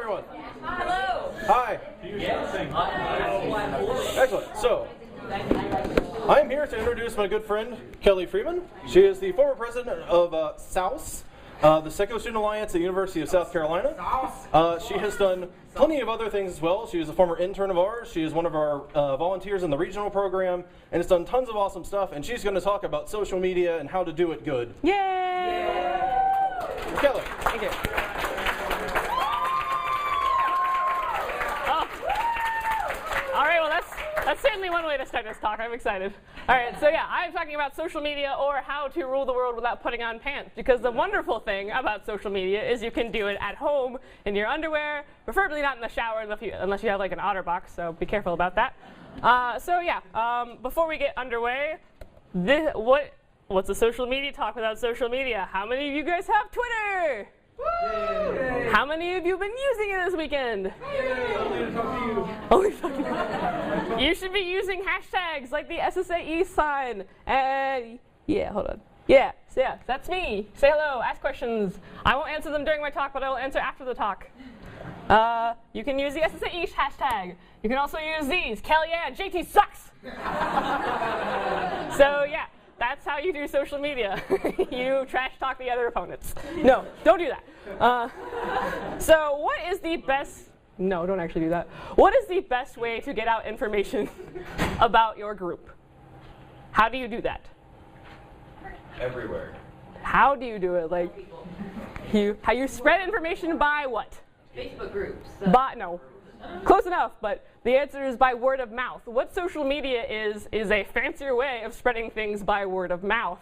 everyone. Hello. Hi. Excellent. So, I'm here to introduce my good friend, Kelley Freeman. She is the former president of SSAUSC, the Secular Student Alliance at the University of South Carolina. She has done plenty of other things as well. She is a former intern of ours. She is one of our volunteers in the regional program, and has done tons of awesome stuff. And she's going to talk about social media and how to do it good. Yay! Kelley. Thank you. All right, well, that's certainly one way to start this talk. I'm excited. All right, so yeah, I'm talking about social media or how to rule the world without putting on pants. Because the wonderful thing about social media is you can do it at home in your underwear, preferably not in the shower unless you have like an OtterBox, so be careful about that. So yeah, before we get underway, what's a social media talk without social media? How many of you guys have Twitter? Yay. How many of you have been using it this weekend? Only talking to you. You should be using hashtags like the SSAUSC sign. And yeah, hold on. Yeah, so yeah, that's me. Say hello, ask questions. I won't answer them during my talk, but I will answer after the talk. You can use the SSAUSC hashtag. You can also use these. Kellyanne, JT sucks. So yeah. That's how you do social media. You trash talk the other opponents. No, don't do that. So what is the best... No, don't actually do that. What is the best way to get out information about your group? How do you do that? Everywhere. How do you do it? Like, how you spread information by what? Facebook groups. By, no. Close enough, but the answer is by word of mouth. What social media is a fancier way of spreading things by word of mouth.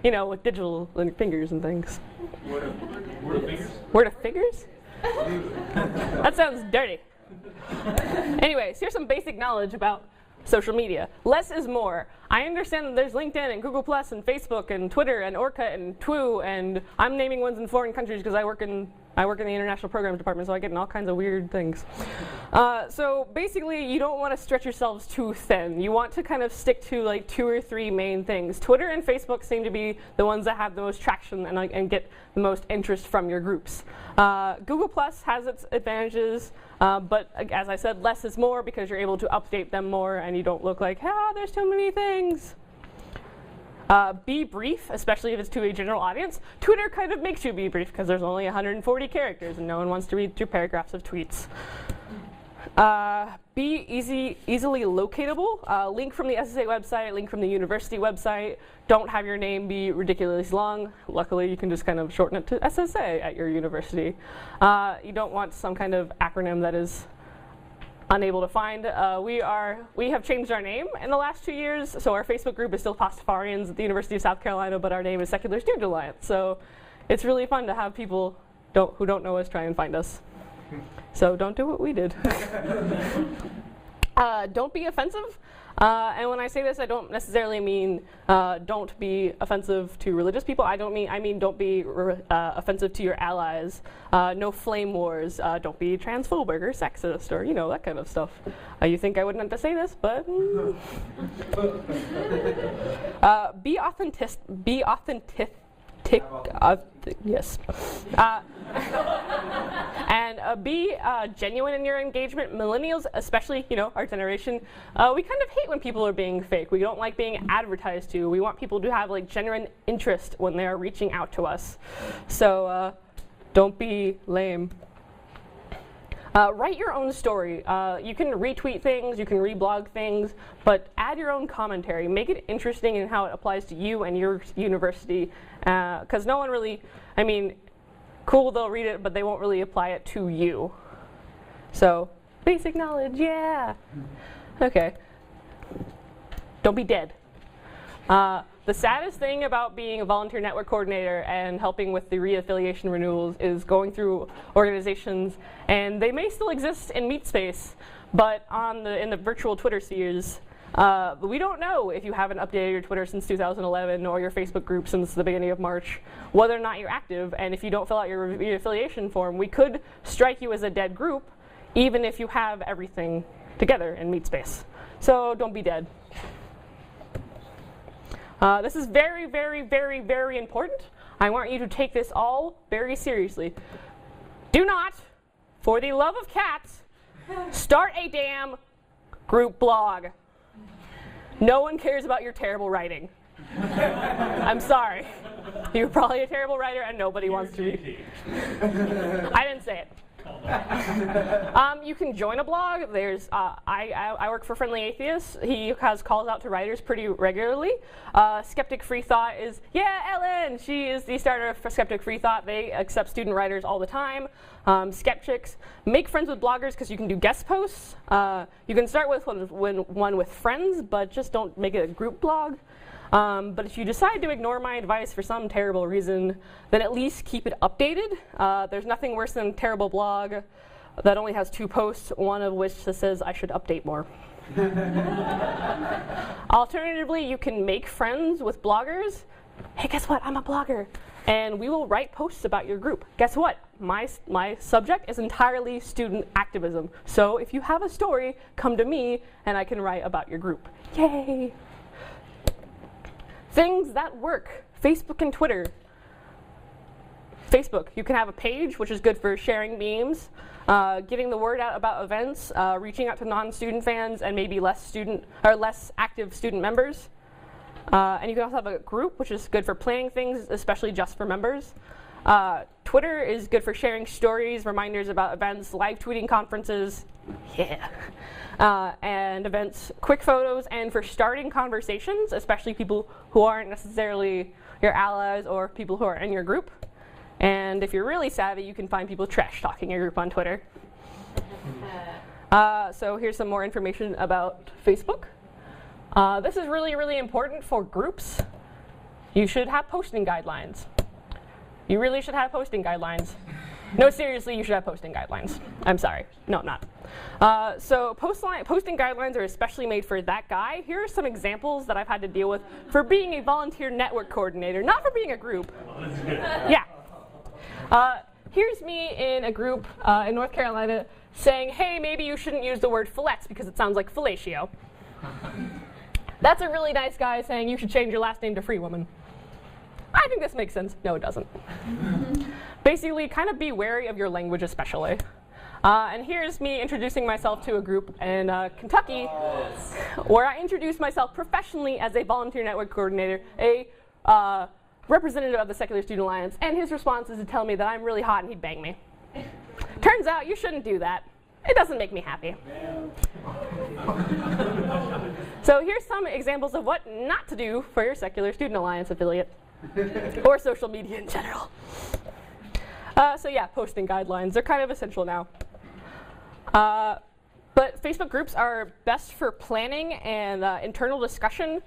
You know, with digital fingers and things. Word of fingers? Word of fingers? That sounds dirty. Anyways, here's some basic knowledge about social media. Less is more. I understand that there's LinkedIn and Google Plus and Facebook and Twitter and Orca and Twoo, and I'm naming ones in foreign countries because I work in the international programs department, so I get in all kinds of weird things. So basically, you don't want to stretch yourselves too thin. You want to kind of stick to like 2 or 3 main things. Twitter and Facebook seem to be the ones that have the most traction and get the most interest from your groups. Google Plus has its advantages, but as I said, less is more because you're able to update them more and you don't look like, there's too many things. Be brief, especially if it's to a general audience. Twitter kind of makes you be brief because there's only 140 characters and no one wants to read through paragraphs of tweets. Be easily locatable. Link from the SSA website, link from the university website. Don't have your name be ridiculously long. Luckily, you can just kind of shorten it to SSA at your university. You don't want some kind of acronym that is unable to find. We have changed our name in the last 2 years, so our Facebook group is still Pastafarians at the University of South Carolina, but our name is Secular Student Alliance. So it's really fun to have people who don't know us try and find us. So don't do what we did. Don't be offensive. And when I say this, I don't necessarily mean don't be offensive to religious people. I mean don't be offensive to your allies. No flame wars. Don't be transphobic or sexist or that kind of stuff. You think I wouldn't have to say this, but be authentic. Yes. And be genuine in your engagement. Millennials, especially, our generation, we kind of hate when people are being fake. We don't like being advertised to. We want people to have genuine interest when they are reaching out to us. So don't be lame. Write your own story. You can retweet things, you can reblog things, but add your own commentary. Make it interesting in how it applies to you and your university, because no one really, cool, they'll read it, but they won't really apply it to you. So, basic knowledge, yeah. Okay. Don't be dead. The saddest thing about being a volunteer network coordinator and helping with the reaffiliation renewals is going through organizations, and they may still exist in MeetSpace, but in the virtual Twitter spheres, we don't know if you haven't updated your Twitter since 2011 or your Facebook group since the beginning of March, whether or not you're active, and if you don't fill out your reaffiliation form, we could strike you as a dead group, even if you have everything together in MeetSpace. So don't be dead. This is very, very, very, very important. I want you to take this all very seriously. Do not for the love of cats, start a damn group blog. No one cares about your terrible writing. I'm sorry. You're probably a terrible writer and nobody wants to read. I didn't say it. You can join a blog. There's I work for Friendly Atheist. He has calls out to writers pretty regularly. Skeptic Free Thought is, yeah, Ellen. She is the starter for Skeptic Free Thought. They accept student writers all the time. Skeptics, make friends with bloggers because you can do guest posts. You can start with one with friends, but just don't make it a group blog. But if you decide to ignore my advice for some terrible reason, then at least keep it updated. There's nothing worse than a terrible blog that only has 2 posts, one of which says I should update more. Alternatively, you can make friends with bloggers. Hey, guess what? I'm a blogger. And we will write posts about your group. Guess what? My subject is entirely student activism. So if you have a story, come to me and I can write about your group. Yay! Things that work. Facebook and Twitter. Facebook, you can have a page, which is good for sharing memes, getting the word out about events, reaching out to non-student fans and maybe less active student members. And you can also have a group, which is good for planning things, especially just for members. Twitter is good for sharing stories, reminders about events, live tweeting conferences, and events, quick photos, and for starting conversations, especially people who aren't necessarily your allies or people who are in your group. And if you're really savvy, you can find people trash talking your group on Twitter. So here's some more information about Facebook. This is really, really important for groups. You should have posting guidelines. You really should have posting guidelines. No, seriously, you should have posting guidelines. I'm sorry. No, not. So posting guidelines are especially made for that guy. Here are some examples that I've had to deal with for being a volunteer network coordinator, not for being a group. Yeah. Here's me in a group in North Carolina saying, hey, maybe you shouldn't use the word fillets because it sounds like fellatio. That's a really nice guy saying you should change your last name to Free Woman. I think this makes sense. No, it doesn't. Basically, kind of be wary of your language especially. And here's me introducing myself to a group in Kentucky where I introduced myself professionally as a volunteer network coordinator, a representative of the Secular Student Alliance, and his response is to tell me that I'm really hot and he'd bang me. Turns out you shouldn't do that. It doesn't make me happy. So here's some examples of what not to do for your Secular Student Alliance affiliate, or social media in general. So yeah, posting guidelines. They're kind of essential now. But Facebook groups are best for planning and internal discussion.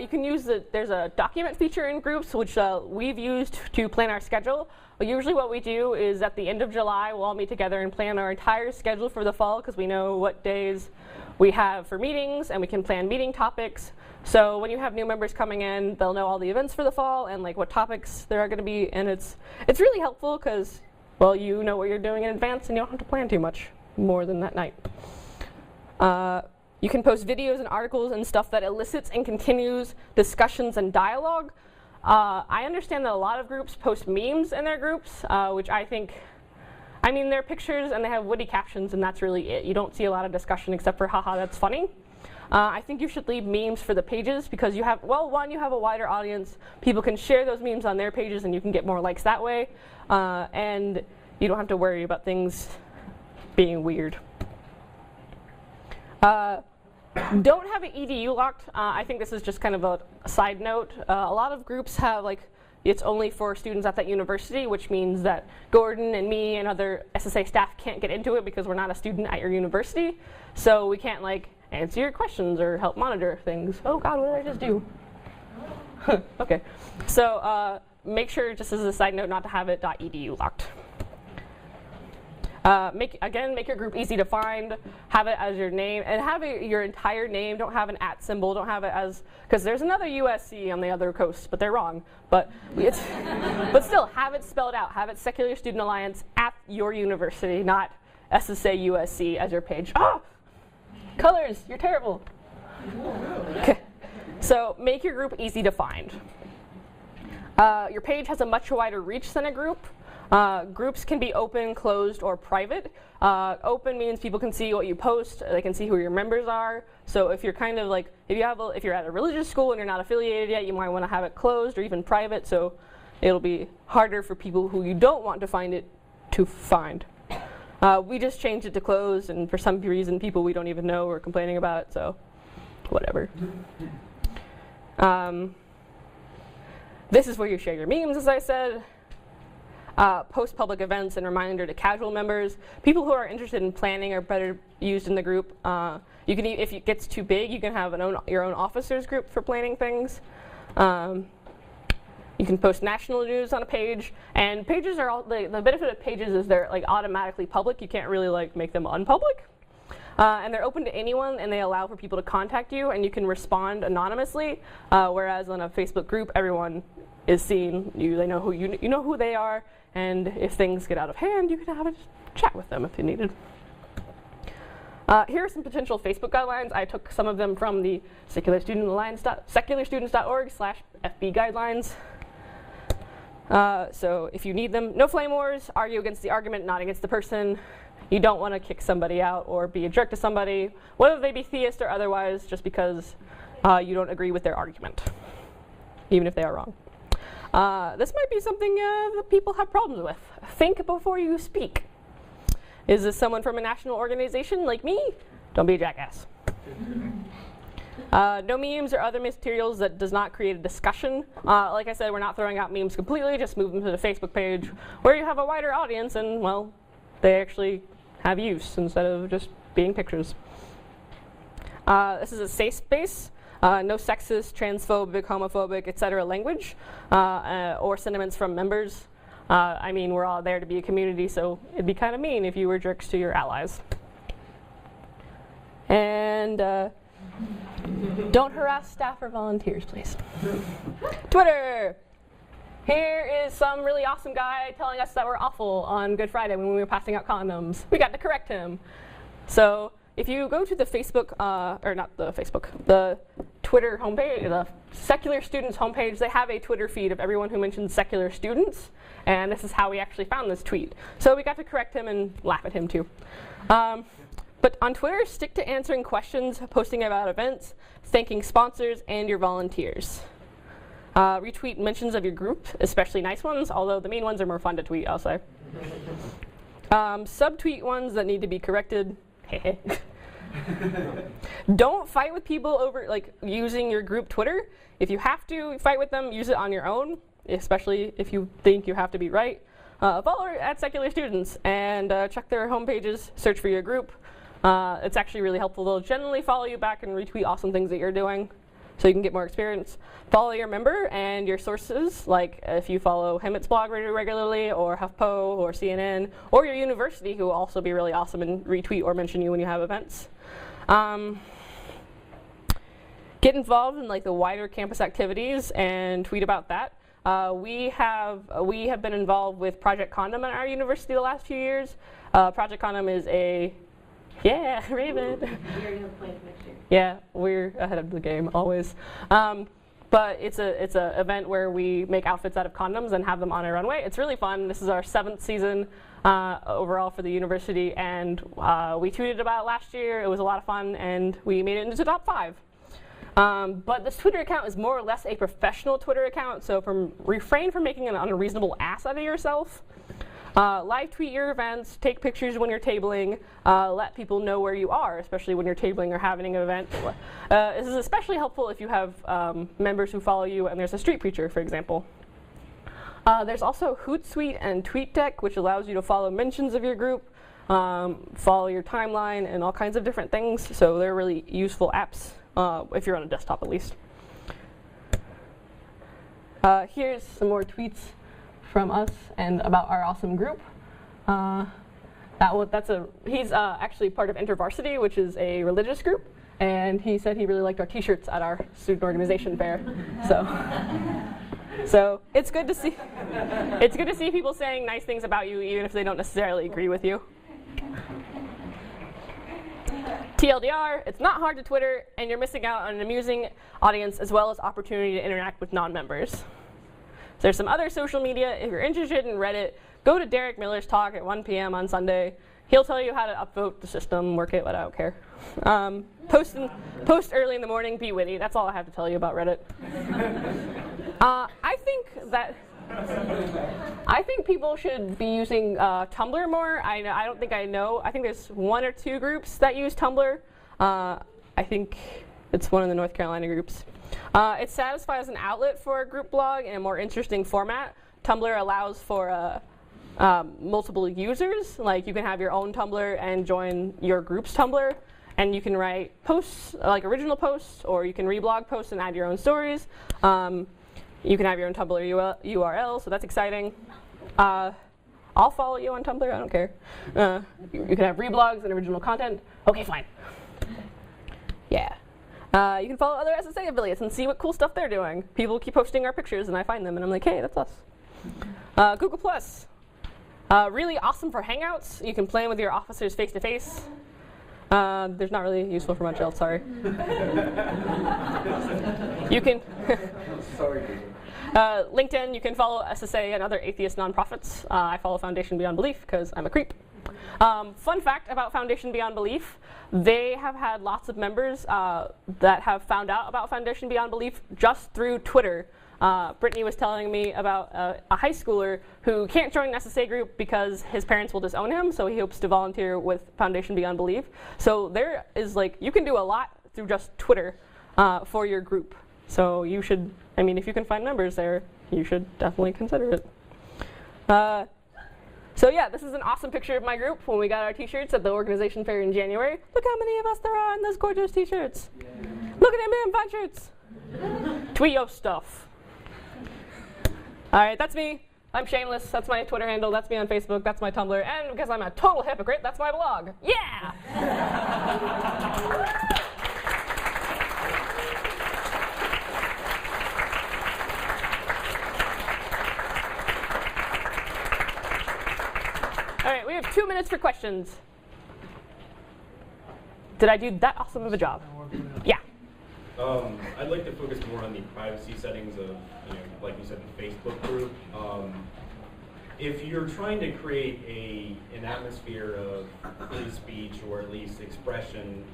You can use there's a document feature in groups, which we've used to plan our schedule. Usually what we do is at the end of July, we'll all meet together and plan our entire schedule for the fall because we know what days we have for meetings and we can plan meeting topics. So when you have new members coming in, they'll know all the events for the fall and like what topics there are going to be. And it's really helpful because, well, you know what you're doing in advance and you don't have to plan too much more than that night. You can post videos and articles and stuff that elicits and continues discussions and dialogue. I understand that a lot of groups post memes in their groups, which I mean, they're pictures and they have witty captions and that's really it. You don't see a lot of discussion except for, haha, that's funny. I think you should leave memes for the pages because you have, well, one, you have a wider audience. People can share those memes on their pages and you can get more likes that way. And you don't have to worry about things being weird. Don't have an EDU locked. I think this is just kind of a side note. A lot of groups have it's only for students at that university, which means that Gordon and me and other SSA staff can't get into it because we're not a student at your university. So we can't answer your questions or help monitor things. Oh God, what did I just do? Okay. So make sure, just as a side note, not to have it .edu locked. Make your group easy to find, have it as your name, and have your entire name. Don't have an @ symbol, don't have it as, because there's another USC on the other coast, but they're wrong. But still, have it spelled out. Have it Secular Student Alliance at your university, not SSAUSC as your page. Ah! Colors, you're terrible. Okay. So make your group easy to find. Your page has a much wider reach than a group. Groups can be open, closed, or private. Open means people can see what you post. They can see who your members are. So if you're kind of like, if you're at a religious school and you're not affiliated yet, you might want to have it closed or even private. So it'll be harder for people who you don't want to find it to find. We just changed it to closed, and for some reason, people we don't even know are complaining about it. So whatever. This is where you share your memes, as I said. Post public events and reminder to casual members. People who are interested in planning are better used in the group. You can, if it gets too big, you can have your own officers group for planning things. You can post national news on a page, and pages are all, the benefit of pages is they're like automatically public. You can't really like make them unpublic. And they're open to anyone, and they allow for people to contact you, and you can respond anonymously. Whereas on a Facebook group, everyone is seen. They know who you know who they are, and if things get out of hand, you can have a chat with them if you needed. Here are some potential Facebook guidelines. I took some of them from the secularstudents.org/FB guidelines. So if you need them, no flame wars, argue against the argument, not against the person. You don't want to kick somebody out or be a jerk to somebody, whether they be theist or otherwise, just because you don't agree with their argument, even if they are wrong. This might be something that people have problems with. Think before you speak. Is this someone from a national organization like me? Don't be a jackass. No memes or other materials that does not create a discussion. Like I said, we're not throwing out memes completely, just move them to the Facebook page where you have a wider audience and, well, they actually have use instead of just being pictures. This is a safe space. No sexist, transphobic, homophobic, etc. language or sentiments from members. I mean, we're all there to be a community, so it'd be kind of mean if you were jerks to your allies. And don't harass staff or volunteers, please. Twitter. Here is some really awesome guy telling us that we're awful on Good Friday when we were passing out condoms. We got to correct him. So if you go to the Facebook, the Twitter homepage, the Secular Students homepage, they have a Twitter feed of everyone who mentions secular students, and this is how we actually found this tweet. So we got to correct him and laugh at him too. But on Twitter, stick to answering questions, posting about events, thanking sponsors, and your volunteers. Retweet mentions of your group, especially nice ones, although the mean ones are more fun to tweet, I'll say. Subtweet ones that need to be corrected. Don't fight with people over using your group Twitter. If you have to fight with them, use it on your own, especially if you think you have to be right. Follow at Secular Students and check their homepages, search for your group. It's actually really helpful. They'll generally follow you back and retweet awesome things that you're doing so you can get more experience. Follow your member and your sources, like if you follow Hemmett's blog regularly, or HuffPo, or CNN, or your university, who will also be really awesome and retweet or mention you when you have events. Get involved in the wider campus activities and tweet about that. We have been involved with Project Condom at our university the last few years. Project Condom is a Raven. We're going to play it next year. Yeah, we're ahead of the game always. But it's a event where we make outfits out of condoms and have them on a runway. It's really fun. This is our 7th season overall for the university, and we tweeted about it last year. It was a lot of fun, and we made it into the top 5. But this Twitter account is more or less a professional Twitter account, so refrain from making an unreasonable ass out of yourself. Live tweet your events, take pictures when you're tabling, let people know where you are, especially when you're tabling or having an event. This is especially helpful if you have members who follow you and there's a street preacher, for example. There's also Hootsuite and TweetDeck, which allows you to follow mentions of your group, follow your timeline, and all kinds of different things. So they're really useful apps, if you're on a desktop at least. Here's some more tweets from us and about our awesome group. He's actually part of InterVarsity, which is a religious group, and he said he really liked our T-shirts at our student organization fair. So it's good to see. It's good to see people saying nice things about you, even if they don't necessarily agree with you. TLDR, it's not hard to Twitter, and you're missing out on an amusing audience as well as opportunity to interact with non-members. There's some other social media. If you're interested in Reddit, go to Derek Miller's talk at 1 p.m. on Sunday. He'll tell you how to upvote the system, work it, but I don't care. Post early in the morning, be witty. That's all I have to tell you about Reddit. I think people should be using Tumblr more. I don't think I know. I think there's 1 or 2 groups that use Tumblr. I think it's one of the North Carolina groups. It satisfies an outlet for a group blog in a more interesting format. Tumblr allows for multiple users. Like you can have your own Tumblr and join your group's Tumblr, and you can write posts, like original posts, or you can reblog posts and add your own stories. You can have your own Tumblr URL, so that's exciting. I'll follow you on Tumblr, I don't care. You can have reblogs and original content. Okay, fine. Yeah. You can follow other SSA affiliates and see what cool stuff they're doing. People keep posting our pictures, and I find them, and I'm like, hey, that's us. Google+. Really awesome for Hangouts. You can plan with your officers face-to-face. There's not really useful for much else, sorry. You can... Sorry. LinkedIn, you can follow SSA and other atheist nonprofits. I follow Foundation Beyond Belief because I'm a creep. Fun fact about Foundation Beyond Belief, they have had lots of members that have found out about Foundation Beyond Belief just through Twitter. Brittany was telling me about a high schooler who can't join an SSA group because his parents will disown him, so he hopes to volunteer with Foundation Beyond Belief. So there is you can do a lot through just Twitter for your group. So you should, if you can find members there, you should definitely consider it. So yeah, this is an awesome picture of my group when we got our t-shirts at the organization fair in January. Look how many of us there are in those gorgeous t-shirts. Yeah. Look at them in fun shirts. Tweet your stuff. All right, that's me. I'm shameless. That's my Twitter handle. That's me on Facebook. That's my Tumblr. And because I'm a total hypocrite, that's my blog. Yeah! All right, we have 2 minutes for questions. Did I do that awesome of a job? Yeah. I'd like to focus more on the privacy settings of, like you said, the Facebook group. If you're trying to create an atmosphere of free speech or at least expression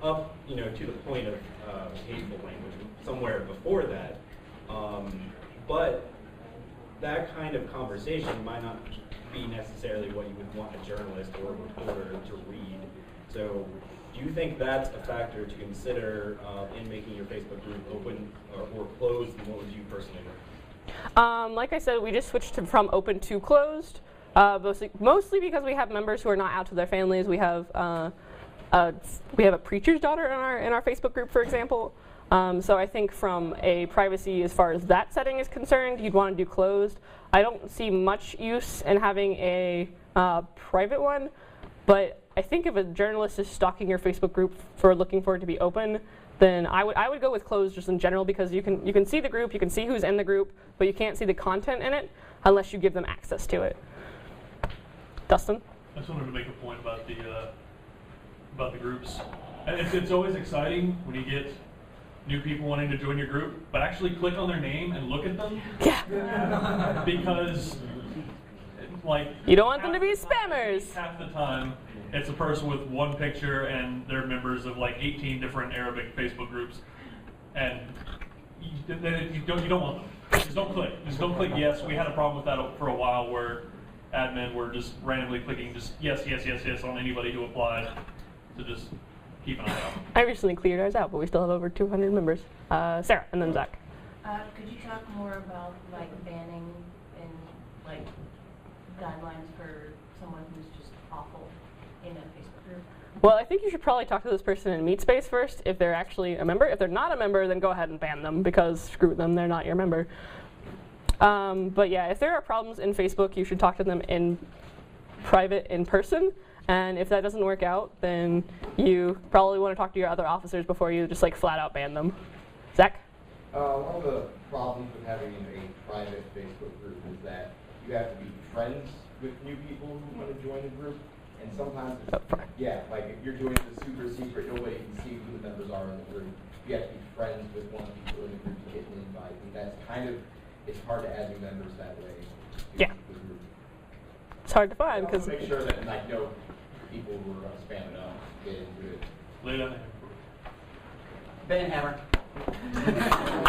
up, to the point of hateful language, somewhere before that, but that kind of conversation might not be necessarily what you would want a journalist or a reporter to read. So do you think that's a factor to consider in making your Facebook group open or closed, and what would you personally recommend? Like I said, we just switched from open to closed, mostly because we have members who are not out to their families. We have a preacher's daughter in our Facebook group, for example. So I think from a privacy, as far as that setting is concerned, you'd want to do closed. I don't see much use in having a private one, but I think if a journalist is stalking your Facebook group for looking for it to be open, then I would go with closed just in general, because you can see the group, you can see who's in the group, but you can't see the content in it unless you give them access to it. Dustin? I just wanted to make a point about the groups. And it's always exciting when you get new people wanting to join your group, but actually click on their name and look at them. Yeah. Because you don't want them to be spammers. Half the time, it's a person with one picture and they're members of 18 different Arabic Facebook groups, and you don't want them. Just don't click. Just don't click yes. We had a problem with that for a while where admin were just randomly clicking just yes on anybody who applied. So just keep an eye out. I recently cleared ours out, but we still have over 200 members. Sarah, and then Zach. Could you talk more about banning and guidelines for someone who's just awful in a Facebook group? Well, I think you should probably talk to this person in Meetspace first if they're actually a member. If they're not a member, then go ahead and ban them, because screw them, they're not your member. But yeah, if there are problems in Facebook, you should talk to them in private, in person. And if that doesn't work out, then you probably want to talk to your other officers before you just flat out ban them. Zach? One of the problems with having a private Facebook group is that you have to be friends with new people who want to join the group. And sometimes, if you're doing the super secret, nobody can see who the members are in the group. You have to be friends with one of the people in the group to get an invite. And that's kind of it's hard to add new members that way. to Yeah. the group. It's hard to find Also because make sure that like no people who are going to spam it up get into it. Lay down the Ben Hammer.